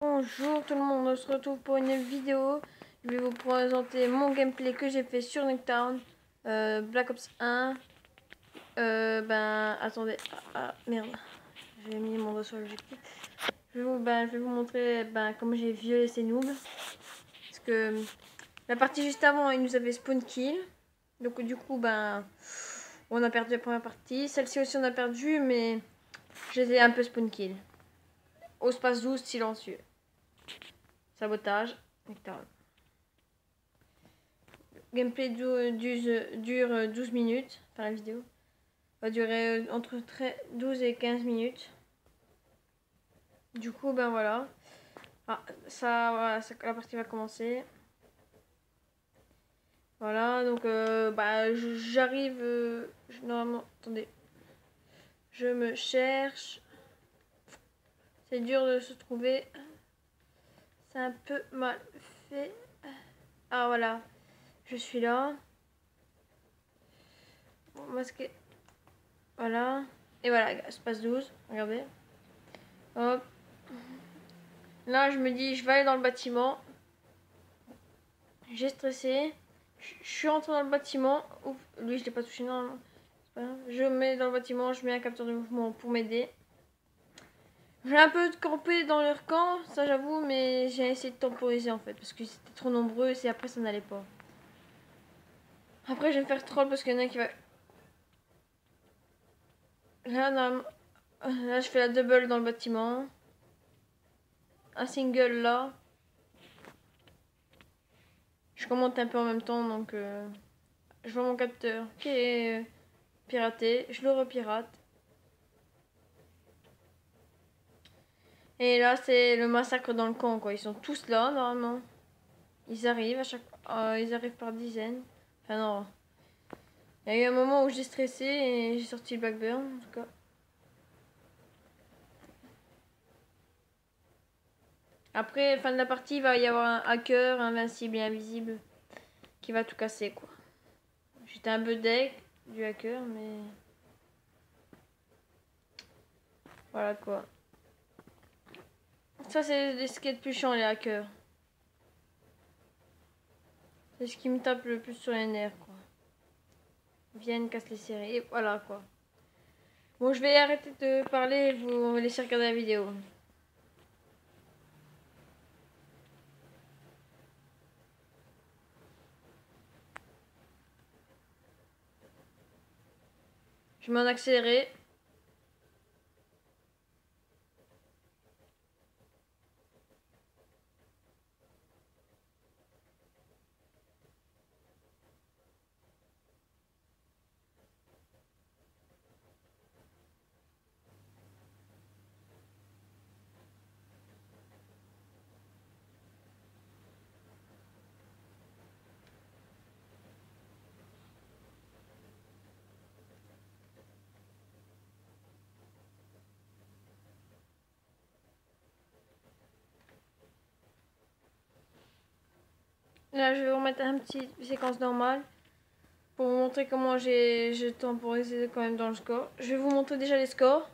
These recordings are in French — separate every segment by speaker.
Speaker 1: Bonjour tout le monde, on se retrouve pour une vidéo. Je vais vous présenter mon gameplay que j'ai fait sur Nuketown, Black Ops 1. Attendez, merde, j'ai mis mon doigt sur l'objectif. Je vais vous montrer comment j'ai violé ces noobs. Parce que la partie juste avant, ils nous avaient spawn kill. Donc du coup, on a perdu la première partie. Celle-ci aussi on a perdu, mais j'étais un peu spawn kill. Au space 12, silencieux. Sabotage, Nuketown. Gameplay dure 12 minutes. Enfin, la vidéo va durer entre 12 et 15 minutes. Du coup, voilà. Voilà, la partie va commencer. Voilà, donc j'arrive. Normalement, attendez. Je me cherche. C'est dur de se trouver. C'est un peu mal fait. Ah, voilà. Je suis là. Bon, masqué. Voilà. Et voilà, espace 12. Regardez. Hop. Là, je me dis, je vais aller dans le bâtiment. J'ai stressé. Je suis rentré dans le bâtiment. Ouf, lui, je l'ai pas touché, non. Je mets dans le bâtiment, je mets un capteur de mouvement pour m'aider. J'ai un peu campé dans leur camp, ça j'avoue, mais j'ai essayé de temporiser en fait, parce que c'était trop nombreux et après ça n'allait pas. Après, je vais me faire troll parce qu'il y en a qui va. Là, je fais la double dans le bâtiment. Un single là. Je commente un peu en même temps, donc je vois mon capteur qui est piraté. Je le repirate. Et là, c'est le massacre dans le camp, quoi. Ils sont tous là, normalement. Ils arrivent ils arrivent par dizaines. Enfin, non. Il y a eu un moment où j'ai stressé et j'ai sorti le Blackburn, en tout cas. Après, fin de la partie, il va y avoir un hacker invincible et invisible qui va tout casser, quoi. J'étais un peu deg du hacker, mais voilà, quoi. Ça, c'est ce qui est le plus chiant, les hackers. C'est ce qui me tape le plus sur les nerfs, quoi. Viennent, cassent les séries, et voilà, quoi. Bon, je vais arrêter de parler et vous laisser regarder la vidéo. Je mets en accéléré. Là, je vais vous remettre un petit séquence normale pour vous montrer comment j'ai temporisé quand même dans le score. Je vais vous montrer déjà les scores.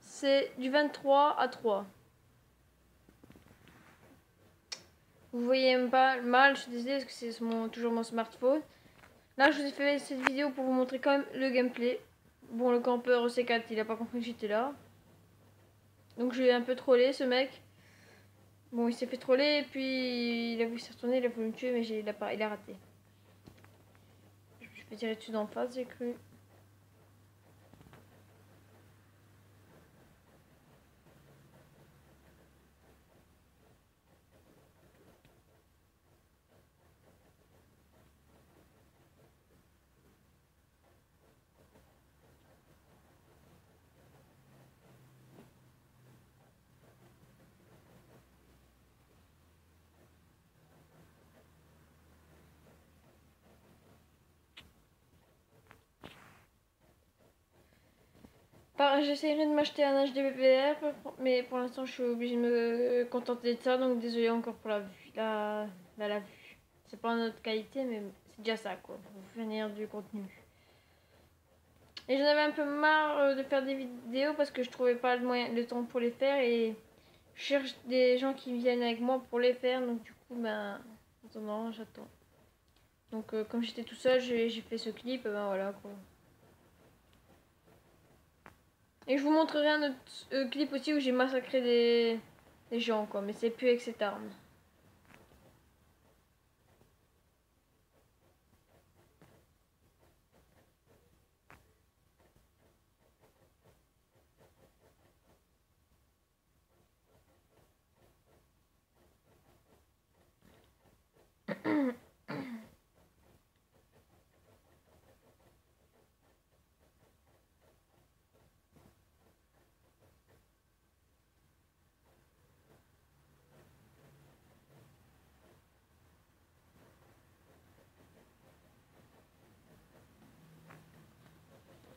Speaker 1: C'est du 23 à 3. Vous voyez pas mal, je suis désolée parce que c'est toujours mon smartphone. Là, je vous ai fait cette vidéo pour vous montrer quand même le gameplay. Bon, le campeur EC4, il a pas compris que j'étais là. Donc, je l'ai un peu trollé, ce mec. Bon, il s'est fait troller et puis il a voulu se retourner, il a voulu me tuer, mais il a raté. Je vais tirer dessus d'en face, j'ai cru. J'essaierai de m'acheter un HDVR, mais pour l'instant je suis obligée de me contenter de ça, donc désolé encore pour la vue. La vue. C'est pas en notre qualité, mais c'est déjà ça, quoi, pour finir du contenu. Et j'en avais un peu marre de faire des vidéos parce que je trouvais pas le temps pour les faire et Je cherche des gens qui viennent avec moi pour les faire, donc du coup, ben, en attendant, j'attends. Donc, comme j'étais tout seul, j'ai fait ce clip, ben voilà quoi. Et je vous montrerai un autre clip aussi où j'ai massacré des gens, quoi, mais c'est plus avec cette arme.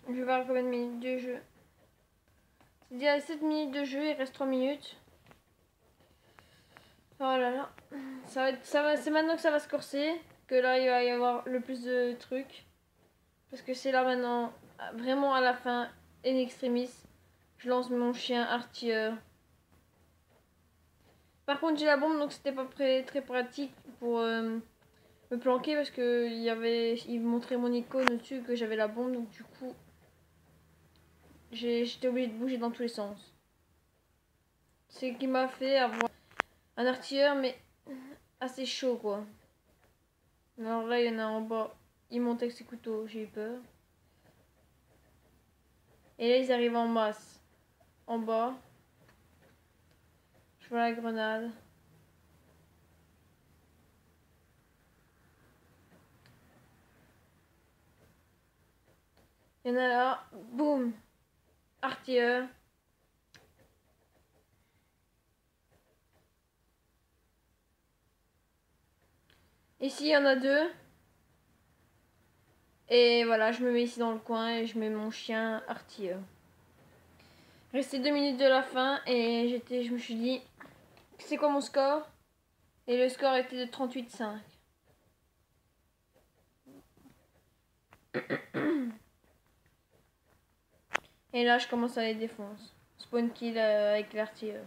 Speaker 1: Je vais voir combien de minutes de jeu. C'est déjà 7 minutes de jeu, il reste 3 minutes. Oh là là. C'est maintenant que ça va se corser. Que là, il va y avoir le plus de trucs. Parce que c'est là maintenant, vraiment à la fin, in extremis. Je lance mon chien artilleur. Par contre, j'ai la bombe, donc c'était pas très pratique pour me planquer. Parce que il montrait mon icône au-dessus que j'avais la bombe. Donc du coup, j'étais obligée de bouger dans tous les sens. C'est ce qui m'a fait avoir un artilleur, mais assez chaud quoi. Alors là, il y en a en bas. Ils montent avec ses couteaux, j'ai eu peur. Et là, ils arrivent en masse. En bas. Je vois la grenade. Il y en a là. Boum. Artilleur. Ici, il y en a deux. Et voilà, je me mets ici dans le coin et je mets mon chien artilleur. Restait 2 minutes de la fin et je me suis dit, c'est quoi mon score? Et le score était de 38,5. Et là, je commence à les défoncer. Spawn kill avec l'artilleur.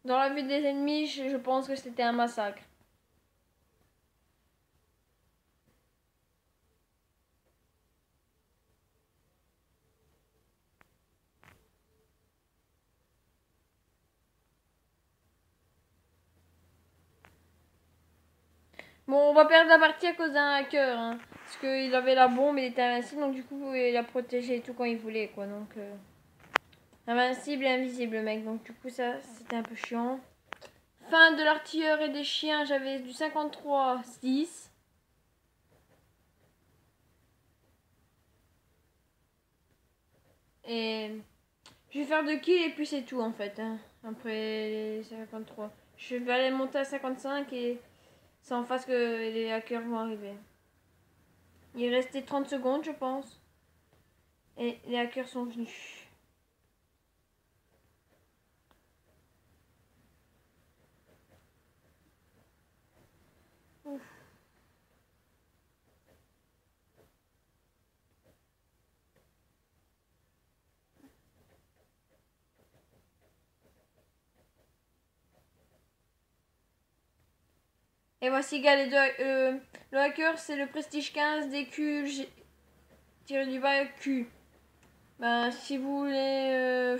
Speaker 1: Dans la vue des ennemis, je pense que c'était un massacre. Bon, on va perdre la partie à cause d'un hacker. Hein, parce qu'il avait la bombe, il était invincible, donc du coup, il a protégé et tout quand il voulait, quoi. Donc, invincible et invisible, mec. Donc, du coup, ça, c'était un peu chiant. Fin de l'artilleur et des chiens, j'avais du 53-6. Et je vais faire 2 kills et puis c'est tout, en fait. Hein, après les 53. Je vais aller monter à 55 et c'est en face que les hackers vont arriver. Il restait 30 secondes, je pense. Et les hackers sont venus. Ouf. Et voici, gars, le hacker, c'est le Prestige 15 DQ tiré du bas Q. Ben, si vous voulez,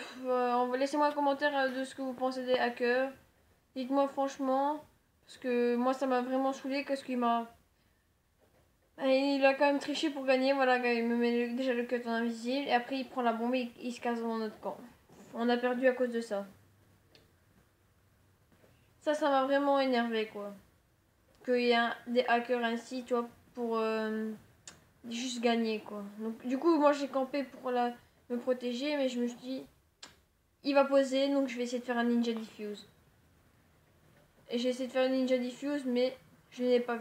Speaker 1: laissez-moi un commentaire de ce que vous pensez des hackers. Dites-moi franchement, parce que moi ça m'a vraiment saoulé, qu'est-ce qu'il m'a... Il a quand même triché pour gagner, voilà, il me met déjà le cut en invisible, et après il prend la bombe et il se casse dans notre camp. On a perdu à cause de ça. Ça m'a vraiment énervé, quoi. Qu'il y a des hackers ainsi, tu vois, pour juste gagner, quoi. Donc, du coup, moi j'ai campé pour me protéger, mais je me suis dit, il va poser, donc je vais essayer de faire un ninja diffuse. Et j'ai essayé de faire un ninja diffuse, mais je l'ai pas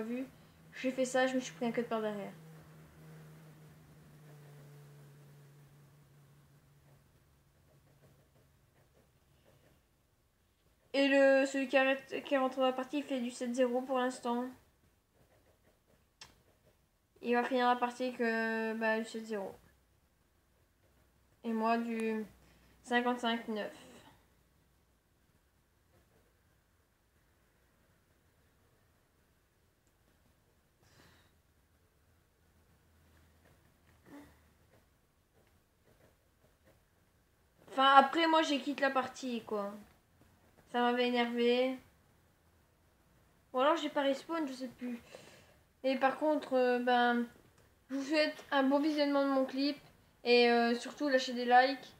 Speaker 1: vu. J'ai fait ça, je me suis pris un cut par derrière. Et celui qui est rentré dans la partie, il fait du 7-0 pour l'instant. Il va finir la partie que du 7-0. Et moi du 55-9. Enfin, après, moi, j'ai quitté la partie, quoi. Ça m'avait énervé. Ou alors, j'ai pas respawn, je sais plus. Et par contre, je vous souhaite un bon visionnement de mon clip. Et surtout, lâchez des likes.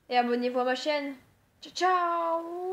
Speaker 1: Et abonnez-vous à ma chaîne. Ciao, ciao!